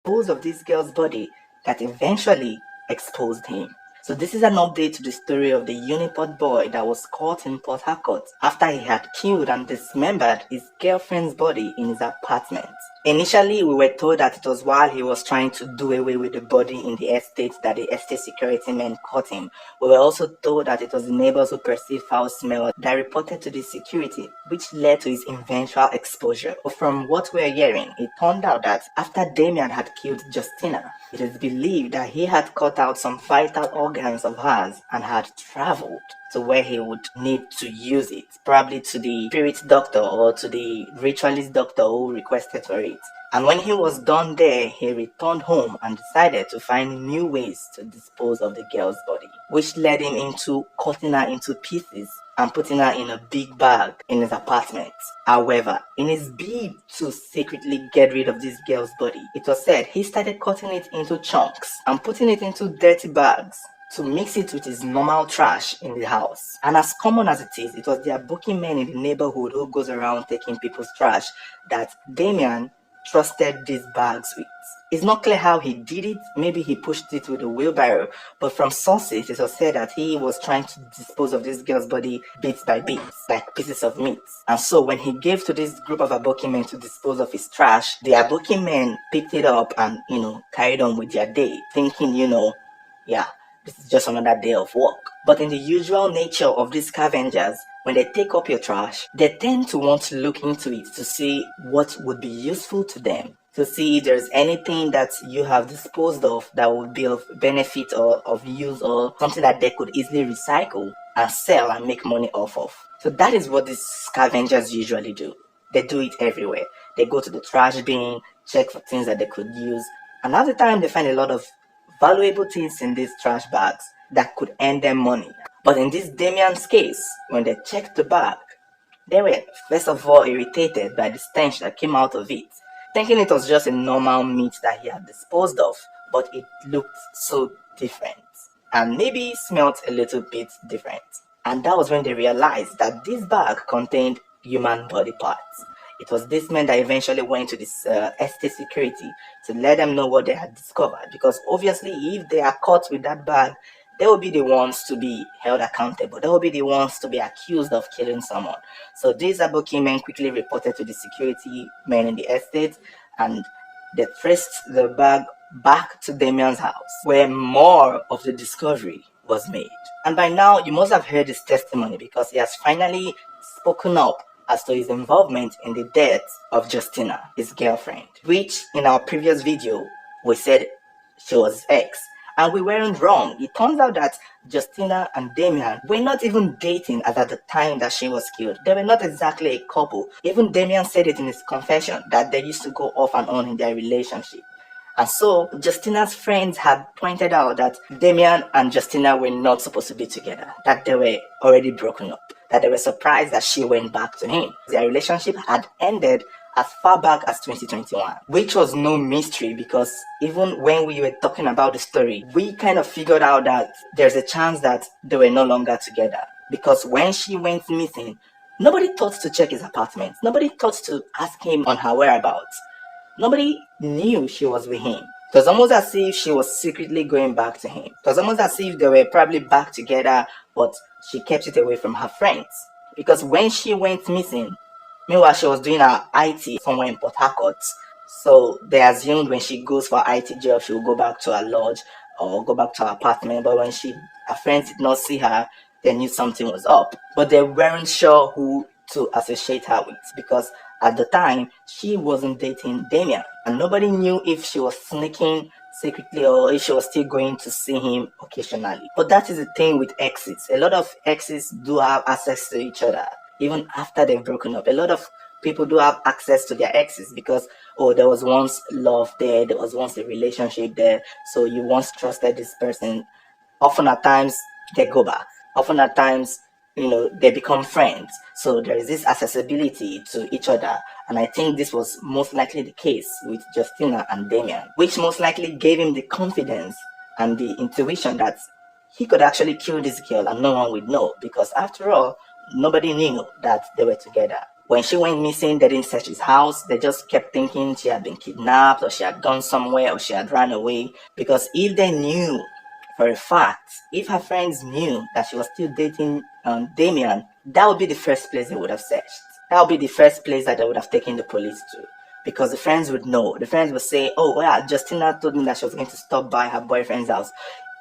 dispose of this girl's body that eventually exposed him. So this is an update to the story of the Uniport boy that was caught in Port Harcourt after he had killed and dismembered his girlfriend's body in his apartment. Initially, we were told that it was while he was trying to do away with the body in the estate that the estate security men caught him. We were also told that it was the neighbors who perceived foul smell that reported to the security, which led to his eventual exposure. But from what we are hearing, it turned out that after Damien had killed Justina, it is believed that he had cut out some vital organs of hers and had traveled to where he would need to use it, probably to the spirit doctor or to the ritualist doctor who requested for it. And when he was done there, he returned home and decided to find new ways to dispose of the girl's body, which led him into cutting her into pieces and putting her in a big bag in his apartment. However, in his bid to secretly get rid of this girl's body, it was said he started cutting it into chunks and putting it into dirty bags to mix it with his normal trash in the house. And as common as it is, it was their booking men in the neighborhood who goes around taking people's trash that Damien trusted these bags with. It's not clear how he did it. Maybe he pushed it with a wheelbarrow, but from sources it was said that he was trying to dispose of this girl's body bit by bit, like pieces of meat. And so when he gave to this group of Aboki men to dispose of his trash, the Aboki men picked it up and, carried on with their day, thinking, this is just another day of work. But in the usual nature of these scavengers, when they take up your trash, they tend to want to look into it to see what would be useful to them, to see if there's anything that you have disposed of that would be of benefit or of use or something that they could easily recycle and sell and make money off of. So that is what these scavengers usually do. They do it everywhere. They go to the trash bin, check for things that they could use, and at the time they find a lot of valuable things in these trash bags that could earn them money. But in this Damien's case, when they checked the bag, they were first of all irritated by the stench that came out of it, thinking it was just a normal meat that he had disposed of, but it looked so different and maybe smelled a little bit different. And that was when they realized that this bag contained human body parts. It was this man that eventually went to this estate security to let them know what they had discovered, because obviously if they are caught with that bag, they will be the ones to be held accountable. They will be the ones to be accused of killing someone. So these Aboki men quickly reported to the security men in the estate, and they traced the bag back to Damien's house, where more of the discovery was made. And by now, you must have heard his testimony, because he has finally spoken up as to his involvement in the death of Justina, his girlfriend, which in our previous video, we said she was his ex. And we weren't wrong. It turns out that Justina and Damien were not even dating at the time that she was killed. They were not exactly a couple. Even Damien said it in his confession that they used to go off and on in their relationship. And so Justina's friends had pointed out that Damien and Justina were not supposed to be together, that they were already broken up, that they were surprised that she went back to him. Their relationship had ended as far back as 2021, which was no mystery, because even when we were talking about the story, we kind of figured out that there's a chance that they were no longer together, because when she went missing, nobody thought to check his apartment. Nobody thought to ask him on her whereabouts. Nobody knew she was with him. It was almost as if she was secretly going back to him. It was almost as if they were probably back together, but she kept it away from her friends. Because when she went missing, meanwhile she was doing her IT somewhere in Port Harcourt, so they assumed when she goes for IT job, she will go back to her lodge or go back to her apartment. But when her friends did not see her, they knew something was up. But they weren't sure who to associate her with, because at the time, she wasn't dating Damien, and nobody knew if she was sneaking secretly or if she was still going to see him occasionally. But that is the thing with exes. A lot of exes do have access to each other, even after they've broken up. A lot of people do have access to their exes because, there was once love there was once a relationship there, so you once trusted this person. Often at times, they go back. Often at times, they become friends. So there is this accessibility to each other. And I think this was most likely the case with Justina and Damien, which most likely gave him the confidence and the intuition that he could actually kill this girl and no one would know, because after all, nobody knew that they were together. When she went missing, they didn't search his house. They just kept thinking she had been kidnapped or she had gone somewhere or she had run away. Because if they knew for a fact, if her friends knew that she was still dating Damien, that would be the first place they would have searched. That would be the first place that they would have taken the police to. Because the friends would know. The friends would say, oh, yeah, Justina told me that she was going to stop by her boyfriend's house.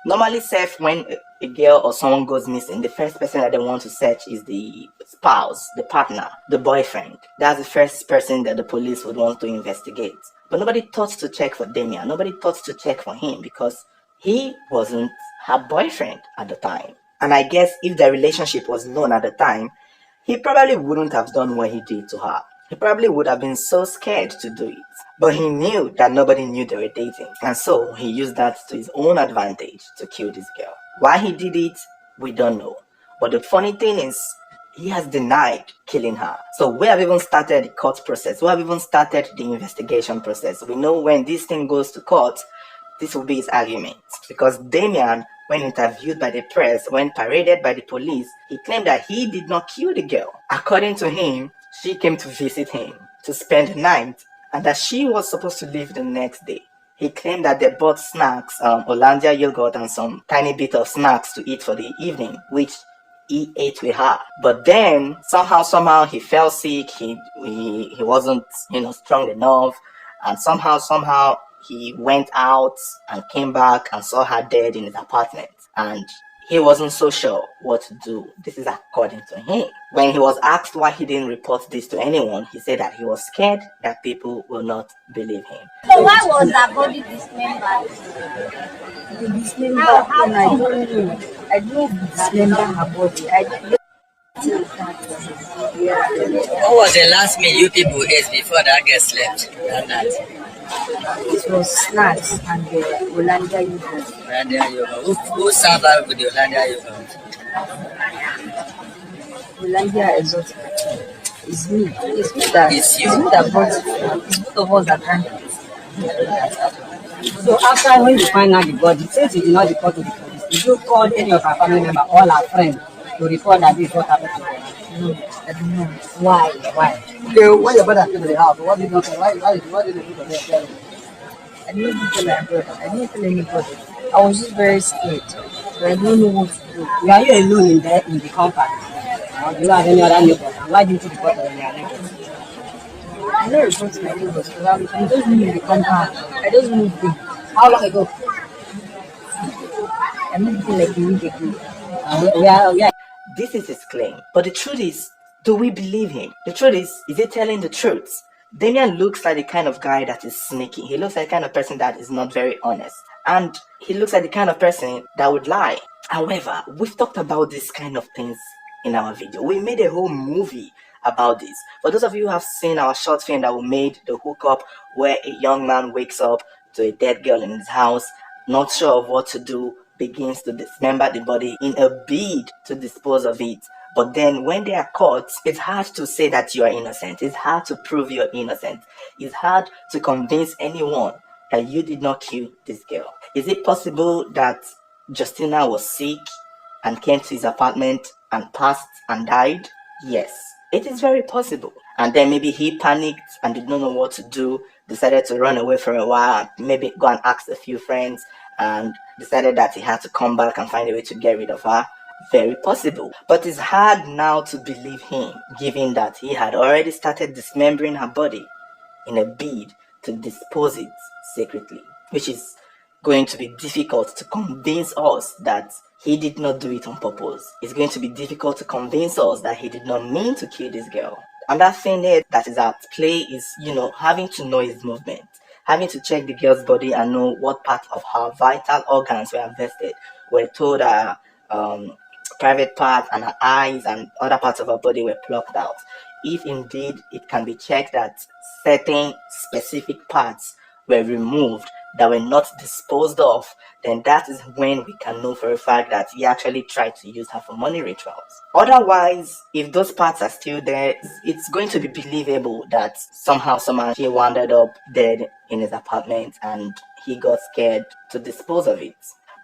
Normally, Seth, when a girl or someone goes missing, the first person that they want to search is the spouse, the partner, the boyfriend. That's the first person that the police would want to investigate. But nobody thought to check for Damien. Nobody thought to check for him because he wasn't her boyfriend at the time. And I guess if their relationship was known at the time, he probably wouldn't have done what he did to her. He probably would have been so scared to do it. But he knew that nobody knew they were dating. And so he used that to his own advantage to kill this girl. Why he did it, we don't know. But the funny thing is, he has denied killing her. So we have even started the court process. We have even started the investigation process. We know when this thing goes to court, this will be his argument. Because Damien, when interviewed by the press, when paraded by the police, he claimed that he did not kill the girl. According to him, she came to visit him to spend the night and that she was supposed to leave the next day. He claimed that they bought snacks, Hollandia yogurt and some tiny bit of snacks to eat for the evening, which he ate with her. But then somehow he fell sick. He wasn't strong enough, and somehow he went out and came back and saw her dead in his apartment. And he wasn't so sure what to do. This is according to him. When he was asked why he didn't report this to anyone, he said that he was scared that people will not believe him. So why was her body dismembered? Dismembered? I don't dismember her body. What was the last meal you people ate before that girl slept that night? It was snacks and the Hollandia yogurt. Hollandia yogurt. Who served her with the Hollandia yogurt? Hollandia exotic. It's me. It's me that. It's you. It's me that brought it. It's both of us that drank it. So after when you find out the body, since you did not report to the police, did you call any of our family member, all our friends, to report that this is what happened to them? No, I don't know. Why? Okay, when your brother came to the house, what did you say? Why did you do that? I didn't tell my brother. I didn't tell anybody. I was just very scared. So I don't know what to do. Were you alone in the compound? Do you have any other neighbors? And why didn't you report to your neighbors? I don't report to my neighbors because I'm just new in the compound. I just moved in. How long ago? I moved in like a week ago. Yeah. This is his claim. But the truth is, do we believe him? The truth is he telling the truth? Damien looks like the kind of guy that is sneaky. He looks like the kind of person that is not very honest. And he looks like the kind of person that would lie. However, we've talked about this kind of things in our video. We made a whole movie about this. For those of you who have seen our short film that we made, The Hookup, where a young man wakes up to a dead girl in his house, not sure of what to do, begins to dismember the body in a bid to dispose of it. But then when they are caught, it's hard to say that you are innocent. It's hard to prove you're innocent. It's hard to convince anyone that you did not kill this girl. Is it possible that Justina was sick and came to his apartment and passed and died? Yes, it is very possible. And then maybe he panicked and did not know what to do, decided to run away for a while, maybe go and ask a few friends, and decided that he had to come back and find a way to get rid of her. Very possible. But it's hard now to believe him, given that he had already started dismembering her body in a bid to dispose it secretly, which is going to be difficult to convince us that he did not do it on purpose. It's going to be difficult to convince us that he did not mean to kill this girl. And that thing there that is at play is, having to know his movement, having to check the girl's body and know what part of her vital organs were invested. We're told her private parts and her eyes and other parts of her body were plucked out. If indeed it can be checked that certain specific parts were removed that were not disposed of, then that is when we can know for a fact that he actually tried to use her for money rituals. Otherwise, if those parts are still there, it's going to be believable that somehow she wandered up dead in his apartment and he got scared to dispose of it.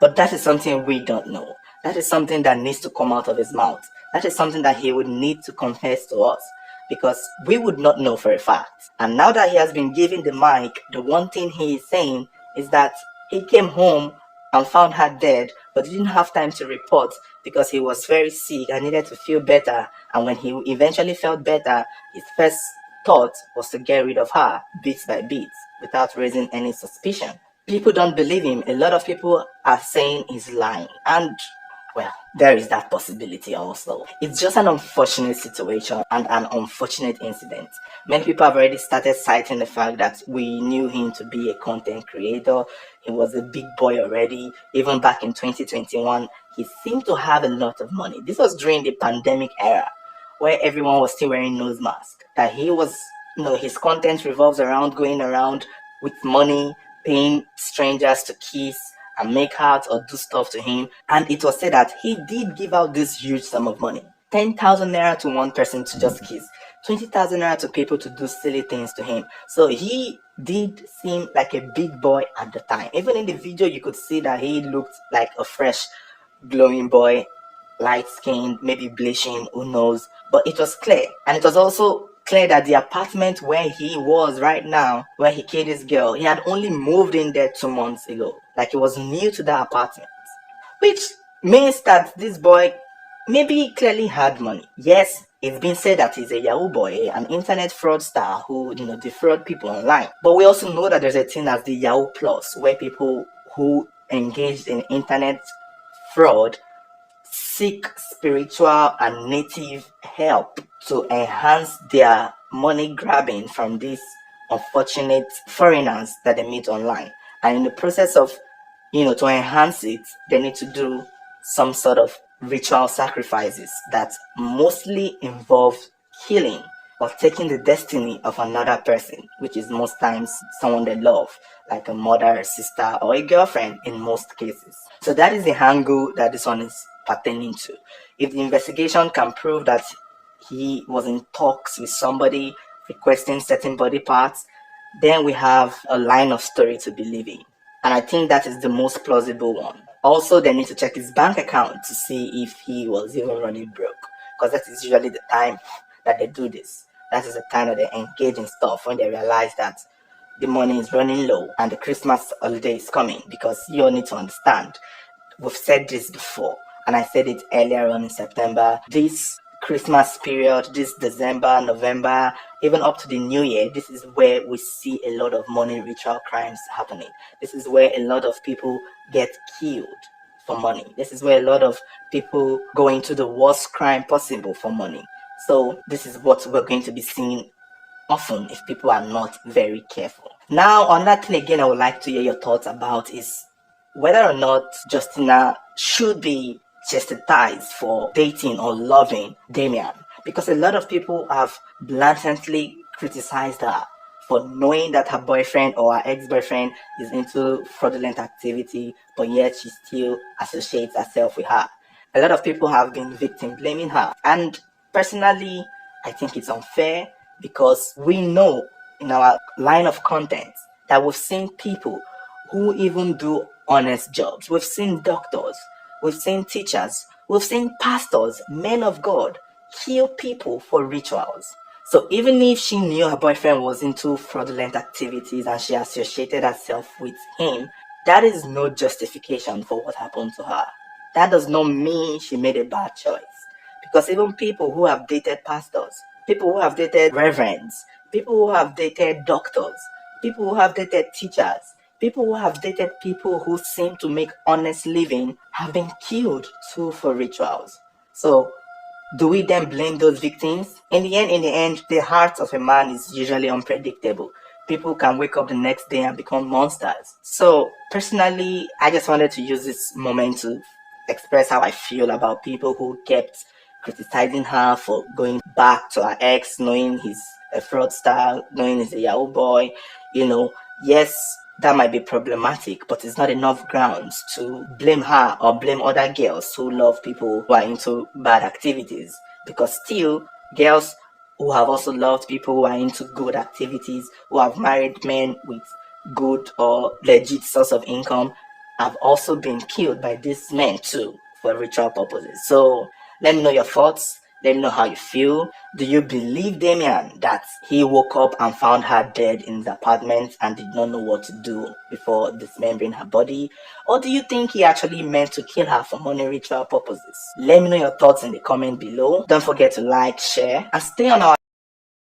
But that is something we don't know. That is something that needs to come out of his mouth. That is something that he would need to confess to us. because we would not know for a fact. And now that he has been given the mic, the one thing he is saying is that he came home and found her dead, but didn't have time to report because he was very sick and needed to feel better. And when he eventually felt better, his first thought was to get rid of her bit by bit without raising any suspicion. People don't believe him. A lot of people are saying he's lying. And well, there is that possibility also. It's just an unfortunate situation and an unfortunate incident. Many people have already started citing the fact that we knew him to be a content creator. He was a big boy already. Even back in 2021, he seemed to have a lot of money. This was during the pandemic era where everyone was still wearing nose masks. That he was, his content revolves around going around with money, paying strangers to kiss and make out or do stuff to him. And it was said that he did give out this huge sum of money. 10,000 naira to one person to just kiss. 20,000 naira to people to do silly things to him. So he did seem like a big boy at the time. Even in the video, you could see that he looked like a fresh, glowing boy, light-skinned, maybe bleaching, who knows. But it was clear. And it was also clear that the apartment where he was right now, where he killed this girl, he had only moved in there 2 months ago. Like he was new to the apartment. Which means that this boy maybe clearly had money. Yes, it's been said that he's a Yahoo boy, an internet fraudster who, defraud people online. But we also know that there's a thing as the Yahoo Plus, where people who engaged in internet fraud seek spiritual and native help to enhance their money grabbing from these unfortunate foreigners that they meet online. And in the process of, to enhance it, they need to do some sort of ritual sacrifices that mostly involve killing or taking the destiny of another person, which is most times someone they love, like a mother, a sister, or a girlfriend in most cases. So that is the angle that this one is pertaining to. If the investigation can prove that he was in talks with somebody requesting certain body parts, then we have a line of story to believe in. And I think that is the most plausible one. Also, they need to check his bank account to see if he was even running broke, because that is usually the time that they do this. That is the time that they engage in stuff when they realize that the money is running low and the Christmas holiday is coming. Because you all need to understand, we've said this before, and I said it earlier on in September, this Christmas period, this December, November, even up to the New Year, this is where we see a lot of money ritual crimes happening. This is where a lot of people get killed for money. This is where a lot of people go into the worst crime possible for money. So this is what we're going to be seeing often if people are not very careful. Now, another thing again I would like to hear your thoughts about is whether or not Justina should be chastised for dating or loving Damian, because a lot of people have blatantly criticized her for knowing that her boyfriend or her ex-boyfriend is into fraudulent activity, but yet she still associates herself with her. A lot of people have been victim blaming her, and personally I think it's unfair, because we know in our line of content that we've seen people who even do honest jobs. We've seen doctors, we've seen teachers, we've seen pastors, men of God, kill people for rituals. So even if she knew her boyfriend was into fraudulent activities and she associated herself with him, that is no justification for what happened to her. That does not mean she made a bad choice. Because even people who have dated pastors, people who have dated reverends, people who have dated doctors, people who have dated teachers, people who have dated people who seem to make honest living have been killed too for rituals. So do we then blame those victims? In the end, the heart of a man is usually unpredictable. People can wake up the next day and become monsters. So personally, I just wanted to use this moment to express how I feel about people who kept criticizing her for going back to her ex, knowing he's a fraudster, knowing he's a Yahoo boy. Yes, that might be problematic, but it's not enough grounds to blame her or blame other girls who love people who are into bad activities. Because still, girls who have also loved people who are into good activities, who have married men with good or legit source of income, have also been killed by these men too for ritual purposes. So let me know your thoughts. Let me know how you feel. Do you believe Damien that he woke up and found her dead in his apartment and did not know what to do before dismembering her body? Or do you think he actually meant to kill her for money ritual purposes? Let me know your thoughts in the comment below. Don't forget to like, share, and stay on our